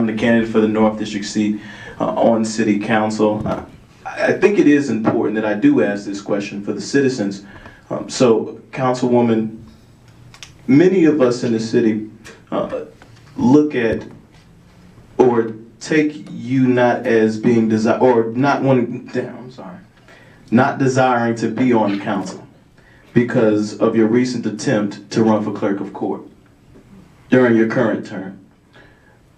I'm the candidate for the North District seat on City Council. I think it is important that I do ask this question for the citizens. So, Councilwoman, many of us in the city look at or take you not as being not desiring to be on council because of your recent attempt to run for Clerk of Court during your current term.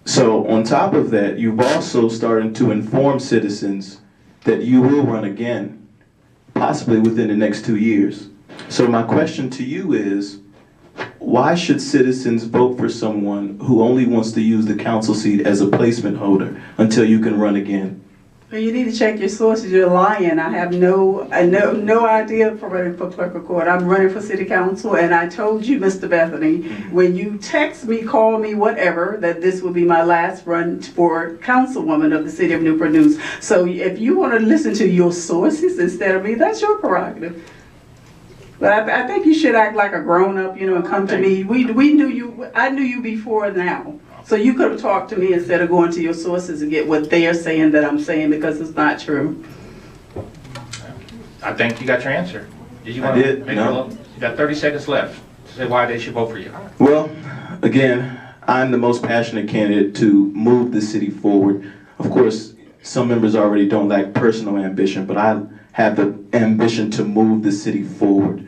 So on top of that, you've also started to inform citizens that you will run again, possibly within the next 2 years. So my question to you is, why should citizens vote for someone who only wants to use the council seat as a placement holder until you can run again? Well, you need to check your sources. You're lying. I have no idea for running for Clerk of Court. I'm running for City Council, and I told you, Mr. Bethany, when you text me, call me, whatever, that this will be my last run for Councilwoman of the City of Newport News. So if you want to listen to your sources instead of me, that's your prerogative. But I think you should act like a grown-up, and come to me. We knew you. I knew you before now. So you could have talked to me instead of going to your sources and get what they are saying that I'm saying, because it's not true. I think you got your answer. Did you want I to did. make No. You got 30 seconds left to say why they should vote for you. Well, again, I'm the most passionate candidate to move the city forward. Of course, some members already don't lack personal ambition, but I have the ambition to move the city forward.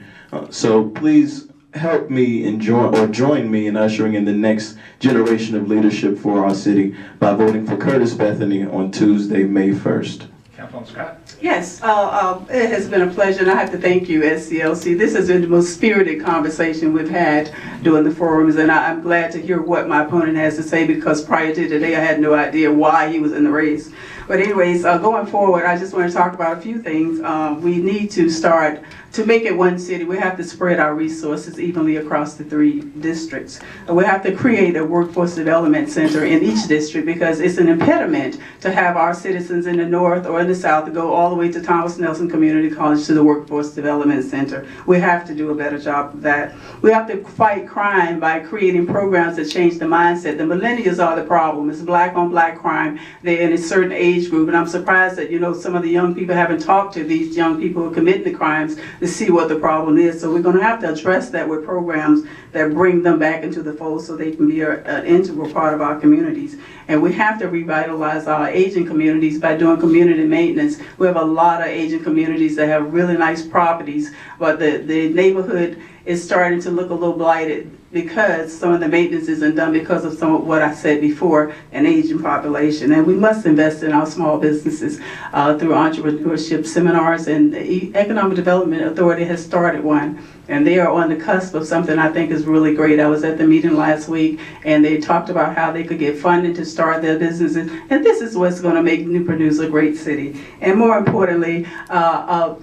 So please help me and join me in ushering in the next generation of leadership for our city by voting for Curtis Bethany on Tuesday, May 1st. Councilman Scott? Yes, it has been a pleasure, and I have to thank you, SCLC. This has been the most spirited conversation we've had during the forums, and I'm glad to hear what my opponent has to say, because prior to today I had no idea why he was in the race. But anyways, going forward, I just want to talk about a few things. We need to start to make it one city. We have to spread our resources evenly across the 3 districts. We have to create a workforce development center in each district, because it's an impediment to have our citizens in the north or in the south to go all the way to Thomas Nelson Community College to the Workforce Development Center. We have to do a better job of that. We have to fight crime by creating programs that change the mindset. The millennials are the problem. It's black on black crime. They're in a certain age group, and I'm surprised that some of the young people haven't talked to these young people who are committing the crimes to see what the problem is. So we're going to have to address that with programs that bring them back into the fold so they can be an integral part of our communities. And we have to revitalize our aging communities by doing community maintenance. We have a lot of aging communities that have really nice properties, but the neighborhood is starting to look a little blighted because some of the maintenance isn't done because of some of what I said before, an aging population. And we must invest in our small businesses through entrepreneurship seminars, and the Economic Development Authority has started one. And they are on the cusp of something I think is really great. I was at the meeting last week, and they talked about how they could get funding to start their businesses. And this is what's going to make Newport News a great city. And more importantly,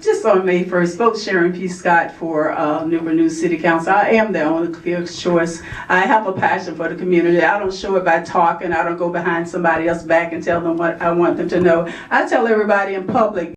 just on May 1st, vote Sharon P. Scott for Newport News City Council. I am their only clear choice. I have a passion for the community. I don't show it by talking. I don't go behind somebody else's back and tell them what I want them to know. I tell everybody in public,